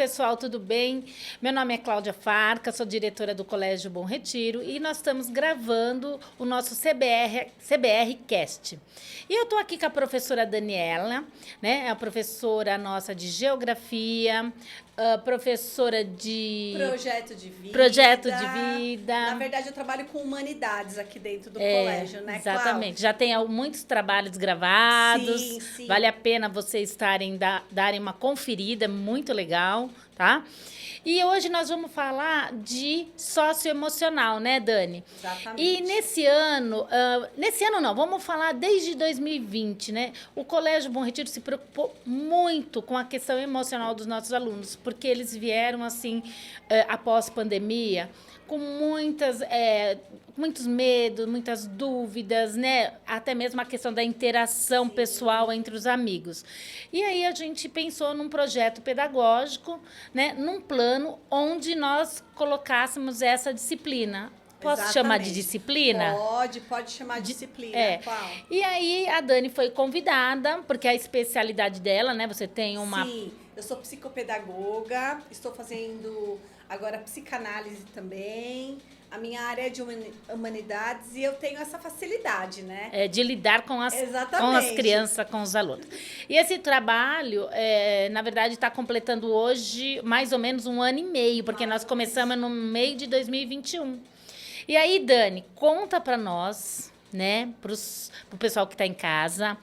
pessoal, tudo bem? Meu nome é Cláudia Farca, sou diretora do Colégio Bom Retiro e nós estamos gravando o nosso CBR Cast. E eu estou aqui com a professora Daniela, né? É a professora nossa de Geografia, professora de... Projeto de vida. Na verdade, eu trabalho com humanidades aqui dentro do colégio, né, Exatamente. Cláudia? Já tem muitos trabalhos gravados. Sim. Vale a pena vocês darem uma conferida, muito legal, tá? E hoje nós vamos falar de socioemocional, né, Dani? Exatamente. E nesse ano não, vamos falar desde 2020, né? O Colégio Bom Retiro se preocupou muito com a questão emocional dos nossos alunos, porque eles vieram, assim, após pandemia, com muitos medos, muitas dúvidas, né? Até mesmo a questão da interação pessoal entre os amigos. E aí a gente pensou num projeto pedagógico, né? Num plano onde nós colocássemos essa disciplina. Posso chamar de disciplina? Pode chamar de disciplina. Qual? E aí a Dani foi convidada, porque a especialidade dela, né? Você tem uma... Sim, eu sou psicopedagoga, estou fazendo agora psicanálise também. A minha área é de humanidades e eu tenho essa facilidade, né? De lidar com as crianças, com os alunos. E esse trabalho, na verdade, está completando hoje mais ou menos 1 ano e meio, porque nós começamos no meio de 2021. E aí, Dani, conta para nós, né, pro pessoal que está em casa,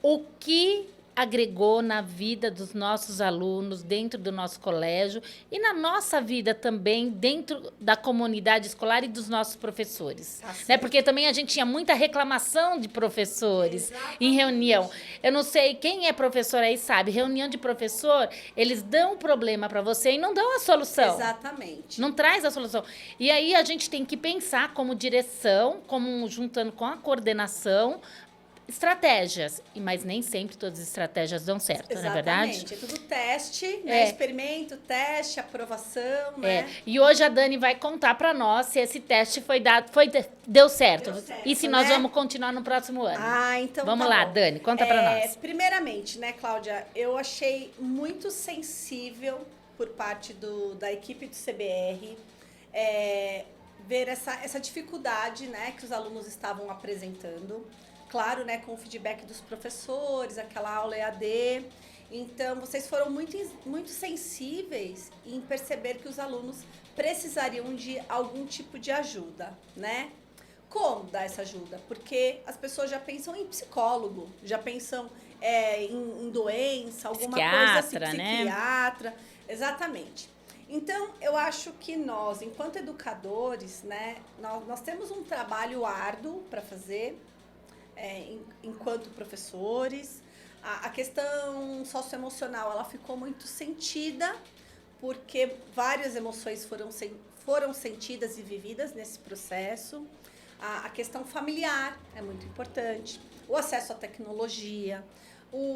o que agregou na vida dos nossos alunos, dentro do nosso colégio e na nossa vida também, dentro da comunidade escolar e dos nossos professores. Né? Porque também a gente tinha muita reclamação de professores em reunião. Eu não sei, quem é professor aí sabe, reunião de professor, eles dão o problema para você e não dão a solução. Exatamente. Não traz a solução. E aí a gente tem que pensar como direção, como juntando com a coordenação, estratégias, mas nem sempre todas as estratégias dão certo, não é verdade? Exatamente, é tudo teste, né? Experimento, teste, aprovação, né? E hoje a Dani vai contar para nós se esse teste deu certo. E se nós vamos continuar no próximo ano. Então vamos lá, bom. Dani, conta para nós. Primeiramente, né, Cláudia, eu achei muito sensível por parte da equipe do CBR ver essa dificuldade, né, que os alunos estavam apresentando. Claro, né, com o feedback dos professores, aquela aula EAD. Então, vocês foram muito sensíveis em perceber que os alunos precisariam de algum tipo de ajuda, né? Como dar essa ajuda? Porque as pessoas já pensam em psicólogo, já pensam em doença, alguma coisa assim, psiquiatra. Né? Exatamente. Então, eu acho que nós, enquanto educadores, né, nós temos um trabalho árduo para fazer, enquanto professores. A questão socioemocional, ela ficou muito sentida, porque várias emoções foram sentidas e vividas nesse processo. A questão familiar é muito importante, o acesso à tecnologia,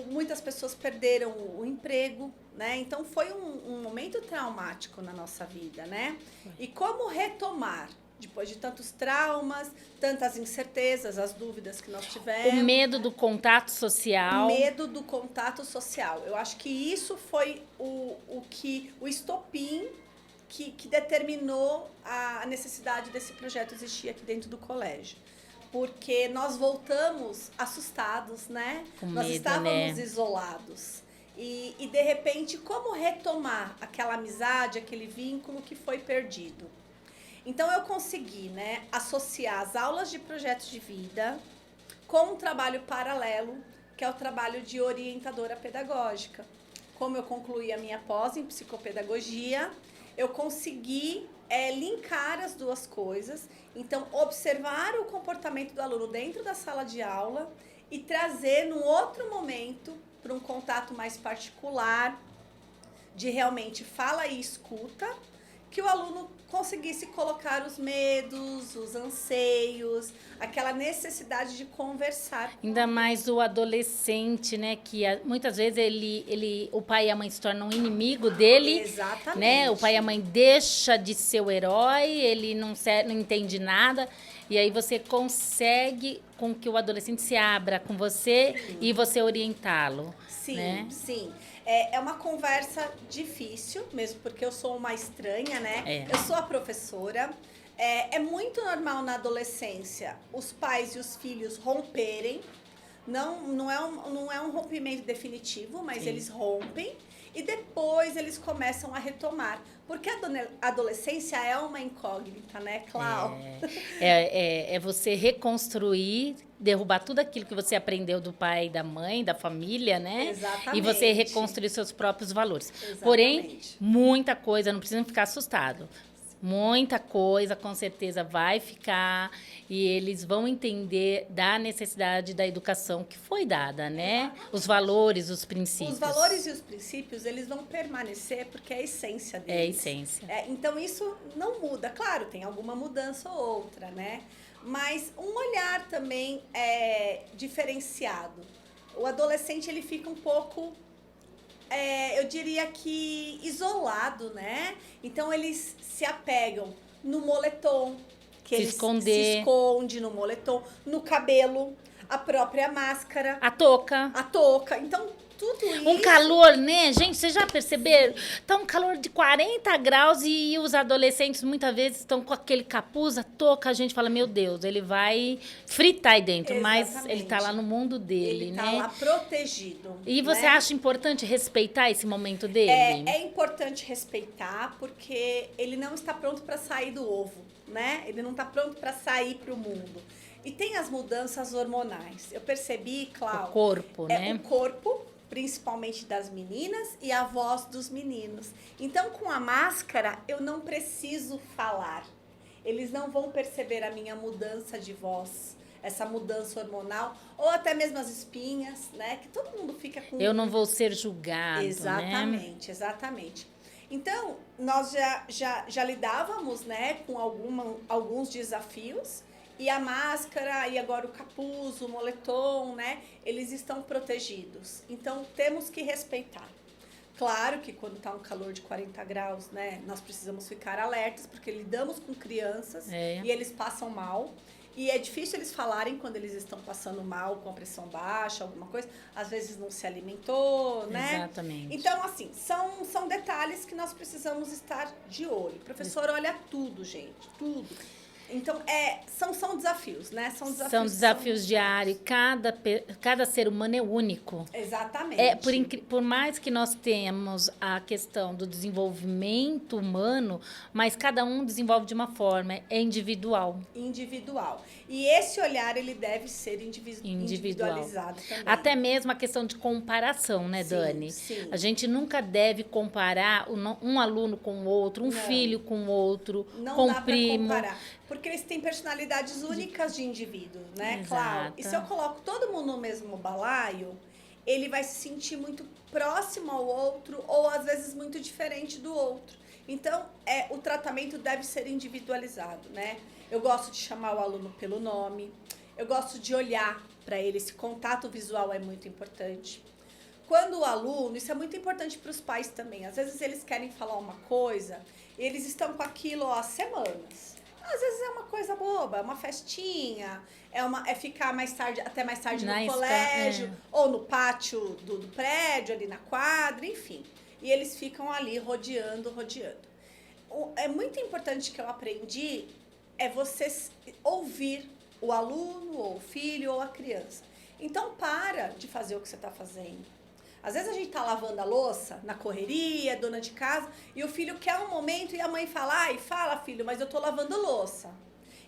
muitas pessoas perderam o emprego, né? Então, foi um momento traumático na nossa vida, né? E como retomar? Depois de tantos traumas, tantas incertezas, as dúvidas que nós tivemos. O medo do contato social. O medo do contato social. Eu acho que isso foi o estopim que determinou a necessidade desse projeto existir aqui dentro do colégio. Porque nós voltamos assustados, né? Nós estávamos isolados. E, de repente, como retomar aquela amizade, aquele vínculo que foi perdido? Então, eu consegui, né, associar as aulas de projetos de vida com um trabalho paralelo, que é o trabalho de orientadora pedagógica. Como eu concluí a minha pós em psicopedagogia, eu consegui linkar as duas coisas. Então, observar o comportamento do aluno dentro da sala de aula e trazer, num outro momento, para um contato mais particular, de realmente fala e escuta, que o aluno conseguisse colocar os medos, os anseios, aquela necessidade de conversar. Ainda mais o adolescente, né? Que muitas vezes o pai e a mãe se tornam inimigo dele. Exatamente. Né? O pai e a mãe deixam de ser o herói, ele não entende nada. E aí você consegue com que o adolescente se abra com você e você orientá-lo. Sim, né? sim. É uma conversa difícil, mesmo porque eu sou uma estranha, né? Eu sou a professora. É muito normal na adolescência os pais e os filhos romperem. Não é um rompimento definitivo, mas Sim. eles rompem. E depois eles começam a retomar. Porque a adolescência é uma incógnita, né, Clau? É você reconstruir, derrubar tudo aquilo que você aprendeu do pai, da mãe, da família, né? Exatamente. E você reconstruir seus próprios valores. Exatamente. Porém, muita coisa, não precisa ficar assustado. Muita coisa, com certeza, vai ficar e eles vão entender da necessidade da educação que foi dada, né? Os valores, os princípios. Os valores e os princípios, eles vão permanecer porque é a essência deles. É a essência. Então, isso não muda. Claro, tem alguma mudança ou outra, né? Mas um olhar também diferenciado. O adolescente, ele fica um pouco... eu diria que isolado, né? Então, eles se apegam no moletom, que Se ele esconder. se esconde no moletom, no cabelo, a própria máscara, A touca. a touca. Então, tudo isso... Um calor, né? Gente, vocês já perceberam? Tá um calor de 40 graus e os adolescentes muitas vezes estão com aquele capuz, a touca. A gente fala, meu Deus, ele vai fritar aí dentro. Exatamente. Mas ele tá lá no mundo dele, ele né? Ele tá lá protegido. E você acha importante respeitar esse momento dele? É importante respeitar, porque ele não está pronto para sair do ovo, né? Ele não está pronto para sair para o mundo. E tem as mudanças hormonais. Eu percebi, Clau... O corpo, né? O corpo, principalmente das meninas, e a voz dos meninos. Então, com a máscara, eu não preciso falar. Eles não vão perceber a minha mudança de voz, essa mudança hormonal, ou até mesmo as espinhas, né? Que todo mundo fica com... Eu não vou ser julgado, Exatamente, né? Exatamente. Então, nós já lidávamos, né, com alguns desafios, e a máscara, e agora o capuz, o moletom, né? Eles estão protegidos. Então, temos que respeitar. Claro que quando está um calor de 40 graus, né? Nós precisamos ficar alertas, porque lidamos com crianças e eles passam mal. E é difícil eles falarem quando eles estão passando mal, com a pressão baixa, alguma coisa. Às vezes não se alimentou, né? Exatamente. Então, assim, são detalhes que nós precisamos estar de olho. O professor olha tudo, gente, tudo. Então, são desafios, né? São desafios diários. Cada ser humano é único. Exatamente. Por mais que nós tenhamos a questão do desenvolvimento humano, mas cada um desenvolve de uma forma, é individual. Individual. E esse olhar, ele deve ser individualizado também. Até mesmo a questão de comparação, né, Dani? Sim. A gente nunca deve comparar um aluno com o outro, um filho com o outro, com o primo. Não dá pra comparar. Porque eles têm personalidades únicas de indivíduo, né, Exato. Claro. E se eu coloco todo mundo no mesmo balaio, ele vai se sentir muito próximo ao outro ou às vezes muito diferente do outro. Então, o tratamento deve ser individualizado, né? Eu gosto de chamar o aluno pelo nome, eu gosto de olhar para ele, esse contato visual é muito importante. Quando o aluno, isso é muito importante para os pais também, às vezes eles querem falar uma coisa, eles estão com aquilo há semanas. Às vezes é uma coisa boba, é uma festinha, é ficar até mais tarde no colégio, ou no pátio do prédio, ali na quadra, enfim. E eles ficam ali rodeando. É muito importante que eu aprendi, você ouvir o aluno, ou o filho, ou a criança. Então, para de fazer o que você está fazendo. Às vezes a gente tá lavando a louça, na correria, dona de casa, e o filho quer um momento e a mãe fala, fala filho, mas eu tô lavando louça.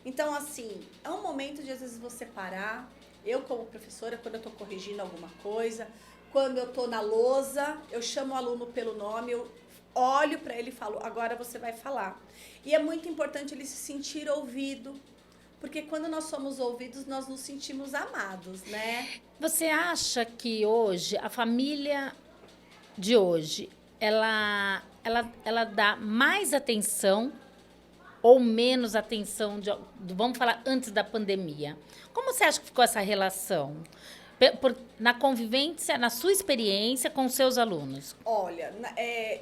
Então, assim, é um momento de às vezes você parar. Eu como professora, quando eu tô corrigindo alguma coisa, quando eu tô na lousa, eu chamo o aluno pelo nome, eu olho para ele e falo, agora você vai falar. E é muito importante ele se sentir ouvido, porque quando nós somos ouvidos, nós nos sentimos amados, né? Você acha que hoje, a família de hoje, ela dá mais atenção ou menos atenção, vamos falar antes da pandemia? Como você acha que ficou essa relação? Na convivência, na sua experiência com os seus alunos? Olha,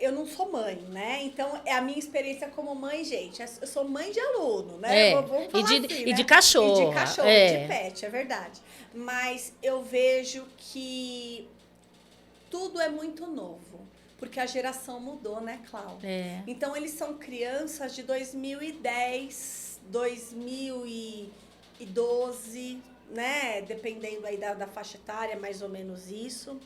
eu não sou mãe, né? Então, é a minha experiência como mãe, gente. Eu sou mãe de aluno, né? Vamos falar assim, e de cachorro. E de cachorro, de pet, é verdade. Mas eu vejo que tudo é muito novo. Porque a geração mudou, né, Cláudia? Então, eles são crianças de 2010, 2012, né? Dependendo aí da faixa etária, mais ou menos isso.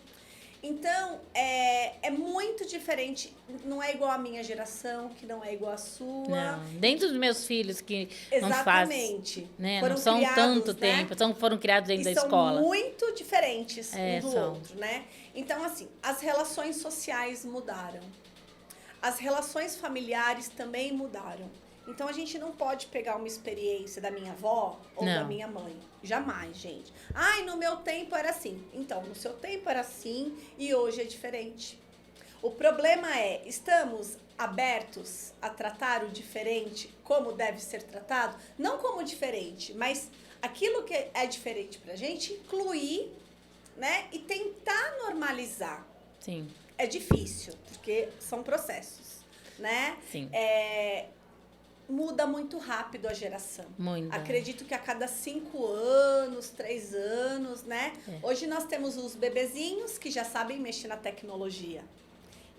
Então, é muito diferente. Não é igual a minha geração, que não é igual a sua. Não, dentro dos meus filhos, que exatamente. Não faz, né? Foram não são criados, tanto né? tempo, foram criados dentro da escola. São muito diferentes um do são. outro, né? Então, assim, as relações sociais mudaram. As relações familiares também mudaram. Então, a gente não pode pegar uma experiência da minha avó ou da minha mãe. Jamais, gente. Ai, no meu tempo era assim. Então, no seu tempo era assim e hoje é diferente. O problema é, estamos abertos a tratar o diferente como deve ser tratado? Não como diferente, mas aquilo que é diferente pra gente, incluir, né? E tentar normalizar. Sim. É difícil, porque são processos, né? Sim. Muda muito rápido a geração. Muito. Acredito que a cada 5 anos, 3 anos, né? Hoje nós temos os bebezinhos que já sabem mexer na tecnologia.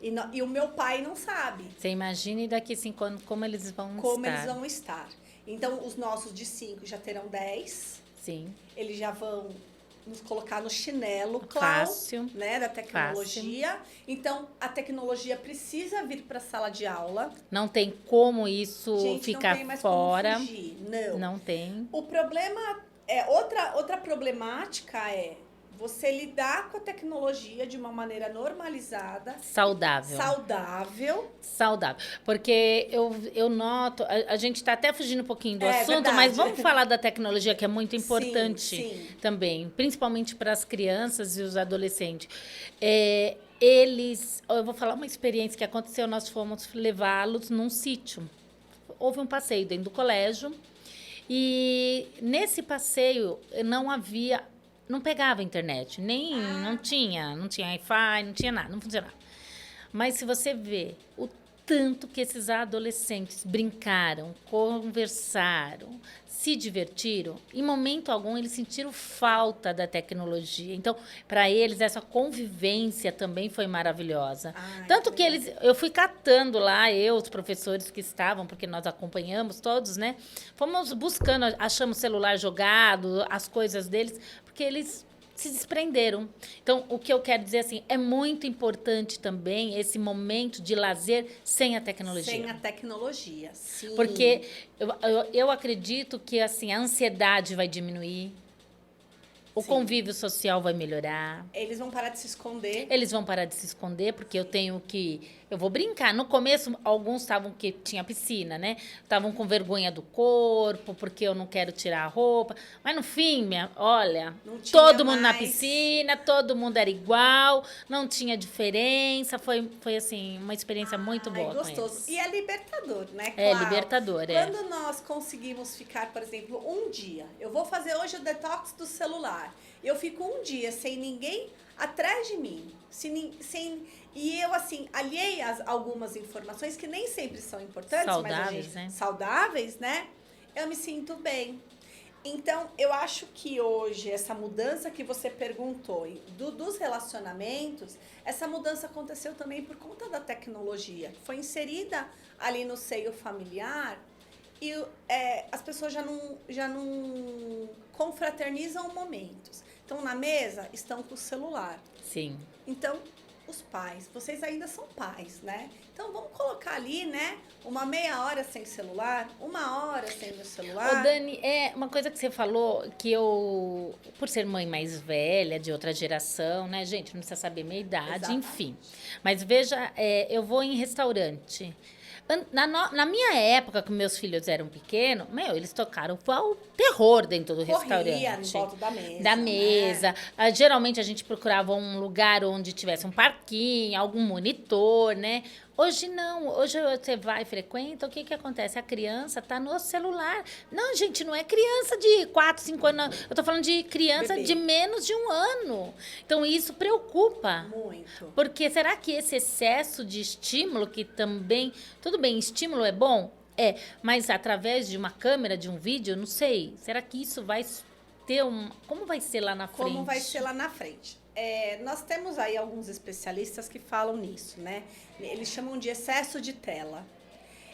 E o meu pai não sabe. Você imagine daqui 5 anos como eles vão estar. Como eles vão estar. Então, os nossos de 5 já terão 10. Sim. Eles já vão nos colocar no chinelo, fácil, né, da tecnologia. Fácil. Então, a tecnologia precisa vir para a sala de aula. Não tem como isso ficar não tem mais fora. Como fugir. Não tem. O problema outra problemática é você lidar com a tecnologia de uma maneira normalizada. Saudável. Porque eu noto, a gente está até fugindo um pouquinho do assunto, verdade. Mas vamos falar da tecnologia, que é muito importante também, principalmente para as crianças e os adolescentes. Eu vou falar uma experiência que aconteceu, nós fomos levá-los num sítio. Houve um passeio dentro do colégio e nesse passeio não pegava internet, não tinha Wi-Fi, não tinha nada, não funcionava. Mas se você vê o tanto que esses adolescentes brincaram, conversaram, se divertiram, em momento algum eles sentiram falta da tecnologia. Então, para eles, essa convivência também foi maravilhosa. Tanto que eu fui catando lá, os professores que estavam, porque nós acompanhamos todos, né? Fomos buscando, achamos o celular jogado, as coisas deles, porque eles se desprenderam. Então, o que eu quero dizer assim, é muito importante também esse momento de lazer sem a tecnologia. Sem a tecnologia, sim. Porque eu acredito que assim, a ansiedade vai diminuir, o convívio social vai melhorar. Eles vão parar de se esconder. Porque eu vou brincar. No começo, alguns estavam que tinha piscina, né? Estavam com vergonha do corpo, porque eu não quero tirar a roupa. Mas no fim, olha, todo mundo na piscina, todo mundo era igual, não tinha diferença. Foi assim, uma experiência muito boa. Gostoso. E é libertador, né, Cláudia? É libertador, Quando nós conseguimos ficar, por exemplo, um dia, eu vou fazer hoje o detox do celular. Eu fico um dia sem ninguém atrás de mim. E eu, assim, alhei algumas informações que nem sempre são importantes, saudáveis, né? Eu me sinto bem. Então, eu acho que hoje, essa mudança que você perguntou dos relacionamentos, essa mudança aconteceu também por conta da tecnologia. Foi inserida ali no seio familiar e as pessoas já não confraternizam momentos. Então, na mesa, estão com o celular. Sim. Então, os pais, vocês ainda são pais, né? Então, vamos colocar ali, né? Uma meia hora sem celular, 1 hora sem o celular. Ô, Dani, uma coisa que você falou, que eu, por ser mãe mais velha, de outra geração, né, gente, não precisa saber minha idade, exatamente. Enfim. Mas veja, eu vou em restaurante. Na minha época, que meus filhos eram pequenos, eles tocaram o terror dentro do restaurante. Em volta da mesa. Da mesa. Né? Geralmente, a gente procurava um lugar onde tivesse um parquinho, algum monitor, né? Hoje não. Hoje você vai e frequenta, o que acontece? A criança está no celular. Não, gente, não é criança de 4, 5 anos. Eu tô falando de criança de menos de 1 ano. Então, isso preocupa. Muito. Porque será que esse excesso de estímulo, que também... Tudo bem, estímulo é bom? Mas através de uma câmera, de um vídeo, não sei. Será que isso vai ter como vai ser lá na frente? Como vai ser lá na frente? nós temos aí alguns especialistas que falam nisso, né? Eles chamam de excesso de tela.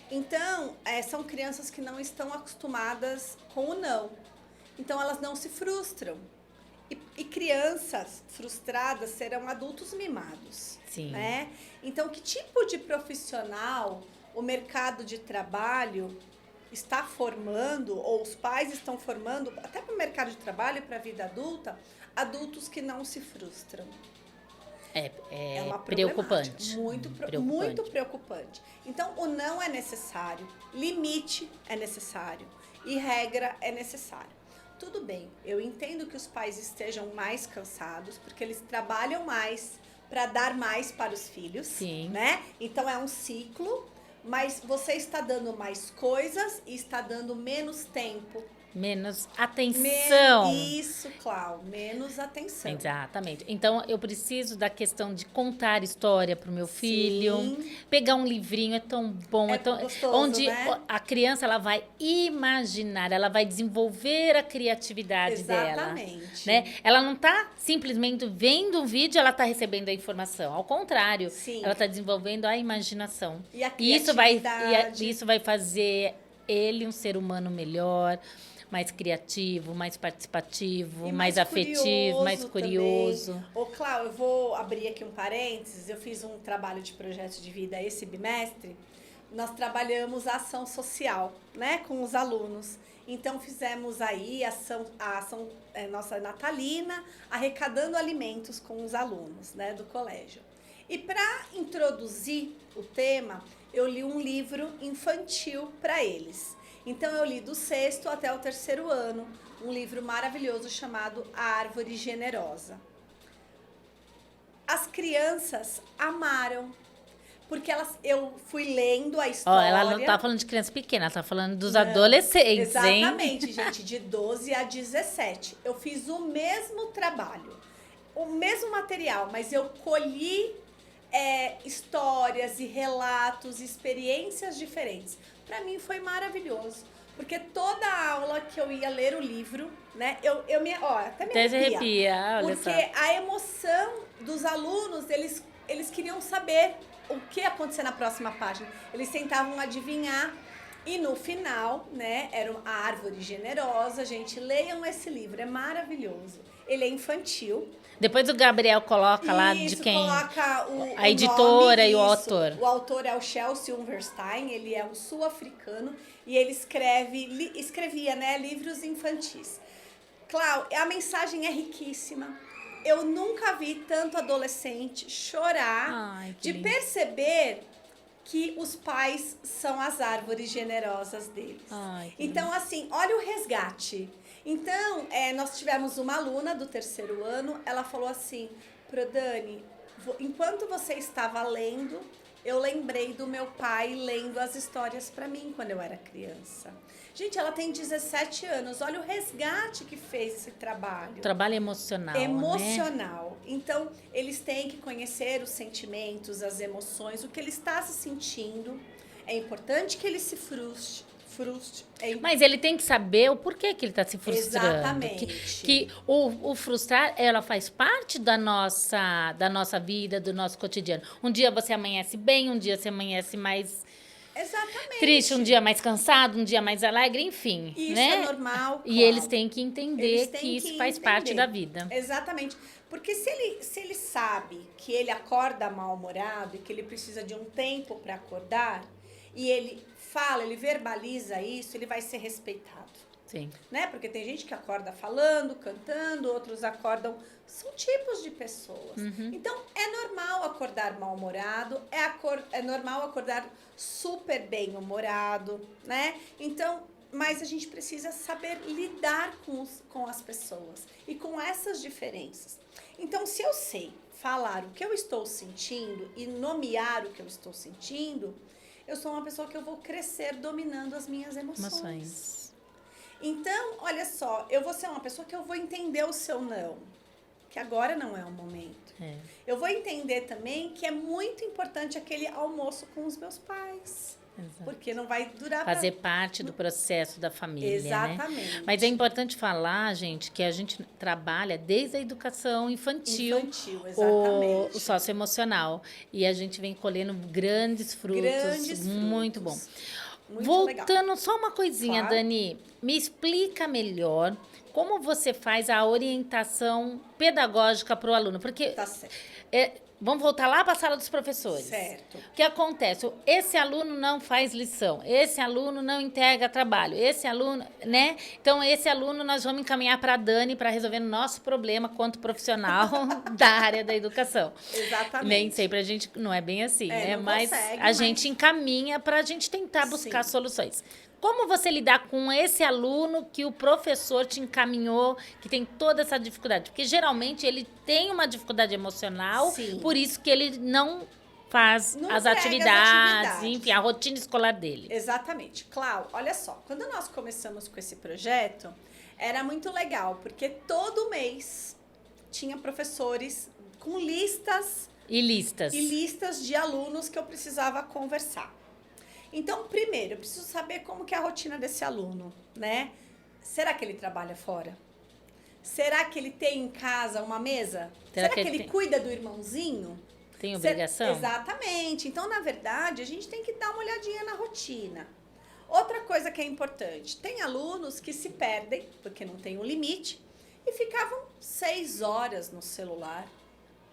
Então, são crianças que não estão acostumadas com o não. Então, elas não se frustram. E crianças frustradas serão adultos mimados. Sim. Né? Então, que tipo de profissional o mercado de trabalho está formando, ou os pais estão formando, até para o mercado de trabalho e para a vida adulta, adultos que não se frustram? É uma preocupante. Muito preocupante. Então, o não é necessário, limite é necessário e regra é necessário. Tudo bem, eu entendo que os pais estejam mais cansados, porque eles trabalham mais para dar mais para os filhos. Sim. Né? Então, é um ciclo, mas você está dando mais coisas e está dando menos tempo. Menos atenção. Isso, Clau, menos atenção. Exatamente. Então, eu preciso da questão de contar história para o meu filho. Pegar um livrinho é tão bom. É tão gostoso, onde né? a criança ela vai imaginar, ela vai desenvolver a criatividade dela. Exatamente. Né? Ela não está simplesmente vendo um vídeo, ela está recebendo a informação. Ao contrário, Sim. ela está desenvolvendo a imaginação. E a criatividade. Isso vai fazer ele um ser humano melhor, mais criativo, mais participativo, mais afetivo, mais curioso. Ô, Clau, eu vou abrir aqui um parênteses. Eu fiz um trabalho de projeto de vida esse bimestre. Nós trabalhamos a ação social, né, com os alunos. Então, fizemos aí a ação nossa natalina, arrecadando alimentos com os alunos, né, do colégio. E para introduzir o tema, eu li um livro infantil para eles. Então, eu li do 6º até o 3º ano, um livro maravilhoso chamado A Árvore Generosa. As crianças amaram, porque eu fui lendo a história. Ela não tá falando de criança pequena, ela tá falando dos adolescentes, exatamente, gente, de 12 a 17. Eu fiz o mesmo trabalho, o mesmo material, mas eu colhi histórias e relatos, experiências diferentes. Para mim foi maravilhoso, porque toda aula que eu ia ler o livro, né, até me arrepia, olha porque só. a emoção dos alunos, eles queriam saber o que ia acontecer na próxima página. Eles tentavam adivinhar e no final, né, era a Árvore Generosa. Gente, leiam esse livro, é maravilhoso. Ele é infantil. Depois o Gabriel coloca lá de quem? Coloca a editora nome, e o autor. O autor é o Chelsea Humberstein, ele é um sul-africano e ele escrevia, né, livros infantis. Clau, a mensagem é riquíssima. Eu nunca vi tanto adolescente chorar de perceber que os pais são as árvores generosas deles. Então, assim, olha o resgate. Então, nós tivemos uma aluna do 3º ano, ela falou assim, Prodani, enquanto você estava lendo, eu lembrei do meu pai lendo as histórias para mim quando eu era criança. Gente, ela tem 17 anos, olha o resgate que fez esse trabalho. Trabalho emocional, emocional. Né? Então, eles têm que conhecer os sentimentos, as emoções, o que ele está se sentindo. É importante que ele se frustre. Mas ele tem que saber o porquê que ele está se frustrando. Exatamente. Que o frustrar, ela faz parte da nossa vida, do nosso cotidiano. Um dia você amanhece bem, um dia você amanhece mais triste, um dia mais cansado, um dia mais alegre, enfim. Isso né? é normal. E eles têm que entender que isso faz parte da vida. Exatamente. Porque se ele sabe que ele acorda mal-humorado e que ele precisa de um tempo para acordar, e ele fala, ele verbaliza isso, ele vai ser respeitado. Sim. Né? Porque tem gente que acorda falando, cantando, outros acordam... São tipos de pessoas. Então, é normal acordar mal-humorado, é normal acordar super bem-humorado, né? Então, mas a gente precisa saber lidar com as pessoas e com essas diferenças. Então, se eu sei falar o que eu estou sentindo e nomear o que eu estou sentindo... Eu sou uma pessoa que eu vou crescer dominando as minhas emoções. Então, olha só, eu vou ser uma pessoa que eu vou entender o seu não, que agora não é o momento. Eu vou entender também que é muito importante aquele almoço com os meus pais. Exato. Porque não vai durar... Fazer parte do processo da família, Exatamente. né? Mas é importante falar, gente, que a gente trabalha desde a educação infantil, exatamente. o socioemocional. E a gente vem colhendo grandes frutos. Muito bom. Muito Voltando legal. só uma coisinha, claro. Dani, me explica melhor como você faz a orientação pedagógica para o aluno. Porque tá certo. Vamos voltar lá para a sala dos professores. Certo. O que acontece? Esse aluno não faz lição, esse aluno não entrega trabalho, esse aluno, né? Então, esse aluno nós vamos encaminhar para a Dani para resolver o nosso problema quanto profissional da área da educação. Exatamente. Nem sempre a gente não é bem assim, né? Mas consegue, a gente encaminha para a gente tentar buscar soluções. Como você lidar com esse aluno que o professor te encaminhou, que tem toda essa dificuldade? Porque, geralmente, ele tem uma dificuldade emocional, por isso que ele não faz as atividades, enfim, a rotina escolar dele. Exatamente. Clau, olha só, quando nós começamos com esse projeto, era muito legal, porque todo mês tinha professores com listas... E listas de alunos que eu precisava conversar. Então, primeiro, eu preciso saber como que é a rotina desse aluno, né? Será que ele trabalha fora? Será que ele tem em casa uma mesa? Será que ele cuida do irmãozinho? Tem obrigação? Exatamente. Então, na verdade, a gente tem que dar uma olhadinha na rotina. Outra coisa que é importante, tem alunos que se perdem, porque não tem um limite, e ficavam 6 horas no celular,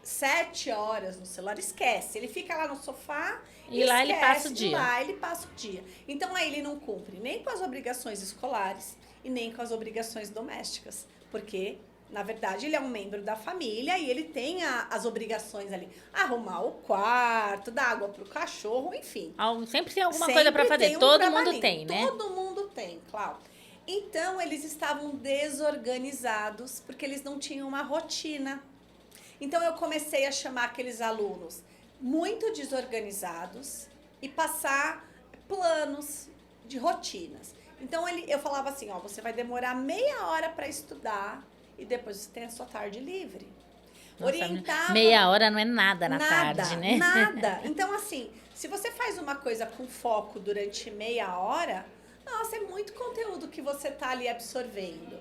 7 horas no celular, esquece. Ele fica lá no sofá e lá ele passa o dia. Lá ele passa o dia. Então, aí ele não cumpre nem com as obrigações escolares e nem com as obrigações domésticas. Porque, na verdade, ele é um membro da família e ele tem as obrigações ali. Arrumar o quarto, dar água pro cachorro, enfim. Sempre tem alguma coisa para fazer. Todo mundo tem, né? Todo mundo tem, claro. Então, eles estavam desorganizados porque eles não tinham uma rotina. Então, eu comecei a chamar aqueles alunos muito desorganizados e passar planos de rotinas. Então, eu falava assim, ó, você vai demorar meia hora para estudar e depois você tem a sua tarde livre. Nossa, meia hora não é nada na tarde, né? Nada. Então, assim, se você faz uma coisa com foco durante meia hora, nossa, é muito conteúdo que você tá ali absorvendo.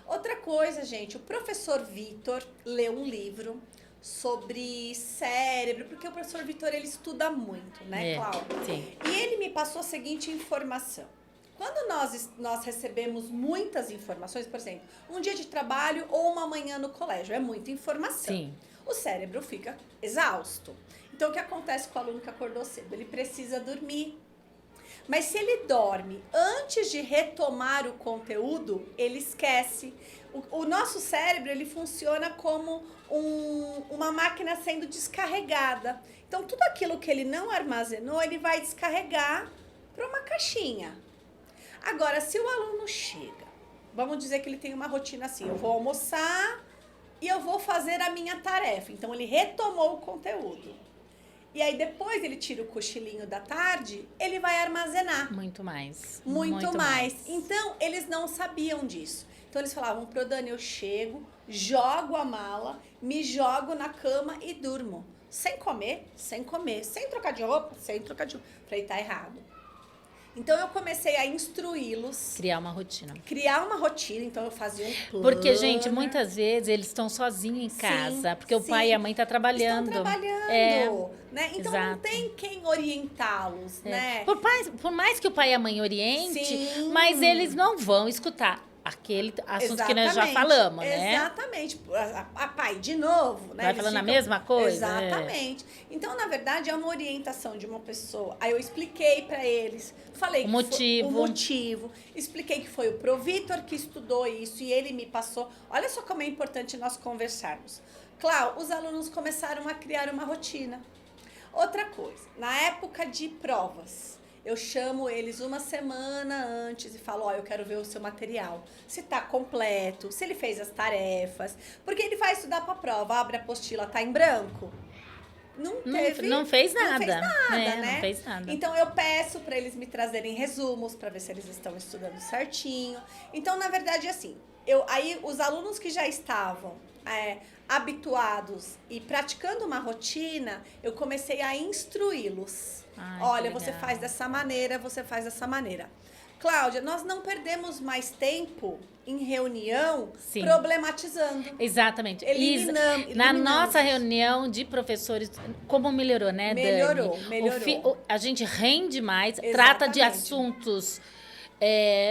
Outra coisa, gente, o professor Vitor leu um livro sobre cérebro, porque o professor Vitor, ele estuda muito, né, Cláudia? Sim. E ele me passou a seguinte informação. Quando nós recebemos muitas informações, por exemplo, um dia de trabalho ou uma manhã no colégio, é muita informação. Sim. O cérebro fica exausto. Então, o que acontece com o aluno que acordou cedo? Ele precisa dormir. Mas se ele dorme antes de retomar o conteúdo, ele esquece. O nosso cérebro, ele funciona como uma máquina sendo descarregada. Então, tudo aquilo que ele não armazenou, ele vai descarregar para uma caixinha. Agora, se o aluno chega, vamos dizer que ele tem uma rotina assim, eu vou almoçar e eu vou fazer a minha tarefa. Então, ele retomou o conteúdo. E aí, depois ele tira o cochilinho da tarde, ele vai armazenar. Muito mais. Muito mais. Então, eles não sabiam disso. Então, eles falavam, pro Dani, eu chego, jogo a mala, me jogo na cama e durmo. Sem comer, sem trocar de roupa, sem trocar de roupa. Falei, tá errado. Então, eu comecei a instruí-los. Criar uma rotina. Então eu fazia um plano. Porque, gente, muitas vezes eles estão sozinhos em casa, porque o pai e a mãe estão trabalhando. Estão trabalhando, né? Então não tem quem orientá-los, né? Por mais que o pai e a mãe oriente, mas eles não vão escutar aquele assunto que nós já falamos, né? Exatamente. A pai, de novo, né? Vai falando a mesma coisa? Exatamente. Então, na verdade, é uma orientação de uma pessoa. Aí eu expliquei para eles, falei o motivo, expliquei que foi o Pro Vitor que estudou isso e ele me passou. Olha só como é importante nós conversarmos. Clau, os alunos começaram a criar uma rotina. Outra coisa, na época de provas, eu chamo eles uma semana antes e falo, eu quero ver o seu material. Se tá completo, se ele fez as tarefas. Porque ele vai estudar pra prova, abre a apostila, tá em branco. Não fez nada, né? Não fez nada. Então, eu peço para eles me trazerem resumos, para ver se eles estão estudando certinho. Então, na verdade, assim, aí os alunos que já estavam habituados e praticando uma rotina, eu comecei a instruí-los. Olha, você faz dessa maneira, você faz dessa maneira. Cláudia, nós não perdemos mais tempo em reunião problematizando. Exatamente. Eliminamos. Na nossa reunião de professores, como melhorou, né, Dani? Melhorou. A gente rende mais, Exatamente. trata de assuntos...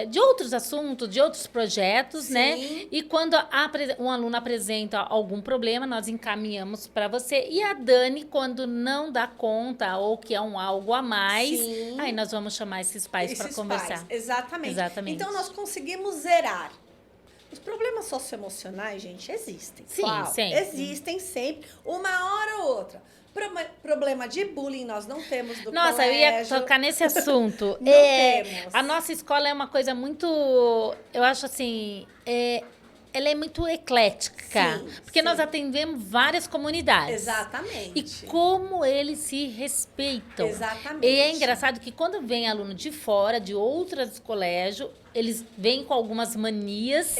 de outros assuntos, de outros projetos, né? E quando um aluno apresenta algum problema, nós encaminhamos para você. E a Dani, quando não dá conta ou que é algo a mais, aí nós vamos chamar esses pais para conversar. Exatamente. Então, nós conseguimos zerar. Os problemas socioemocionais, gente, existem. Sim, sempre. Existem sempre, uma hora ou outra. Problema de bullying nós não temos do Nossa, colégio. eu ia tocar nesse assunto. Não temos. A nossa escola é uma coisa muito... Eu acho assim... ela é muito eclética. Porque nós atendemos várias comunidades. Exatamente. E como eles se respeitam. Exatamente. E é engraçado que quando vem aluno de fora, de outros colégios, eles vêm com algumas manias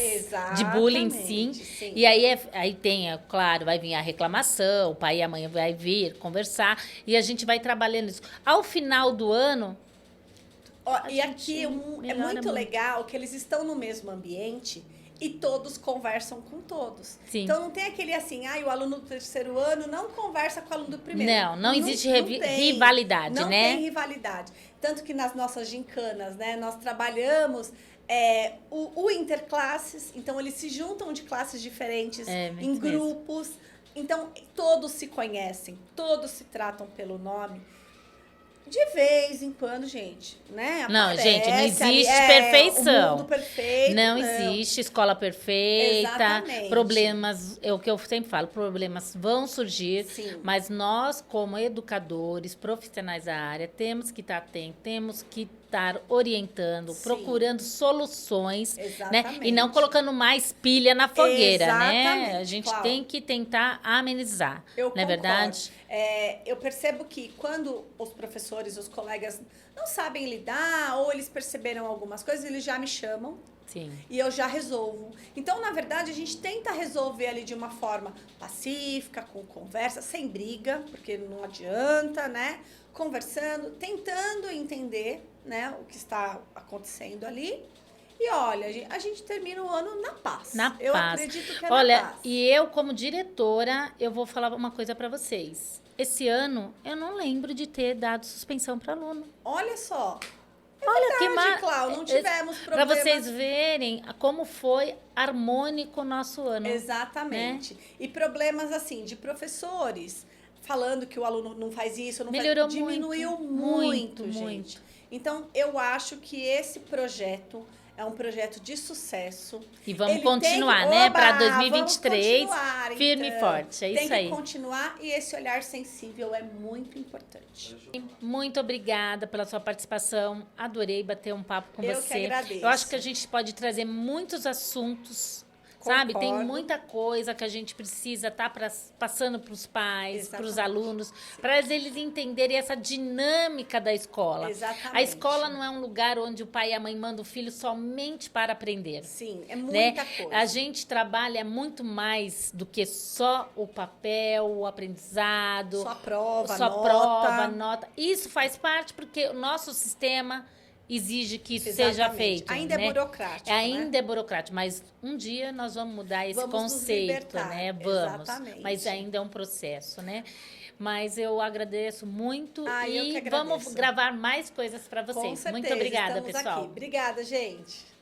de bullying, sim. E aí tem, claro, vai vir a reclamação, o pai e a mãe vai vir conversar, e a gente vai trabalhando isso. Ao final do ano... E aqui é muito legal que eles estão no mesmo ambiente e todos conversam com todos. Então, não tem aquele assim, o aluno do terceiro ano não conversa com o aluno do primeiro. Não existe rivalidade, não tem rivalidade. Tanto que nas nossas gincanas, né, nós trabalhamos o interclasses. Então, eles se juntam de classes diferentes em grupos. Então, todos se conhecem, todos se tratam pelo nome. De vez em quando, gente, né? Não, gente, não existe perfeição. O mundo perfeito. Não existe escola perfeita. Exatamente. Problemas, é o que eu sempre falo, problemas vão surgir, mas nós, como educadores, profissionais da área, temos que estar atentos, temos que estar orientando, procurando soluções, né? E não colocando mais pilha na fogueira, né? A gente tem que tentar amenizar, não é verdade? Eu percebo que quando os professores, os colegas não sabem lidar ou eles perceberam algumas coisas, eles já me chamam. E eu já resolvo. Então, na verdade, a gente tenta resolver ali de uma forma pacífica, com conversa, sem briga, porque não adianta, né? Conversando, tentando entender, né, o que está acontecendo ali. E olha, a gente termina o ano na paz. Eu acredito que é na paz. E eu, como diretora, eu vou falar uma coisa para vocês. Esse ano, eu não lembro de ter dado suspensão para aluno. Olha só. Olha que Cláudia, não tivemos problemas. Para vocês verem como foi harmônico o nosso ano. Exatamente. Né? E problemas, assim, de professores falando que o aluno não faz isso, não melhorou diminuiu muito, gente. Então, eu acho que esse projeto é um projeto de sucesso. E vamos continuar, né? Para 2023, firme e forte. É isso aí. Tem que continuar e esse olhar sensível é muito importante. Muito obrigada pela sua participação. Adorei bater um papo com você. Eu que agradeço. Eu acho que a gente pode trazer muitos assuntos. Sabe, tem muita coisa que a gente precisa estar passando para os pais, para os alunos, para eles entenderem essa dinâmica da escola. Exatamente. A escola não é um lugar onde o pai e a mãe mandam o filho somente para aprender. Sim, é muita coisa. A gente trabalha muito mais do que só o papel, o aprendizado. Só prova, nota. Isso faz parte porque o nosso sistema exige que isso seja feito. Ainda é burocrático. Ainda é burocrático, mas um dia nós vamos mudar esse conceito, né? Vamos. Exatamente. Mas ainda é um processo, né? Mas eu agradeço muito e vamos gravar mais coisas para vocês. Com certeza, muito obrigada, estamos pessoal. Aqui. Obrigada, gente.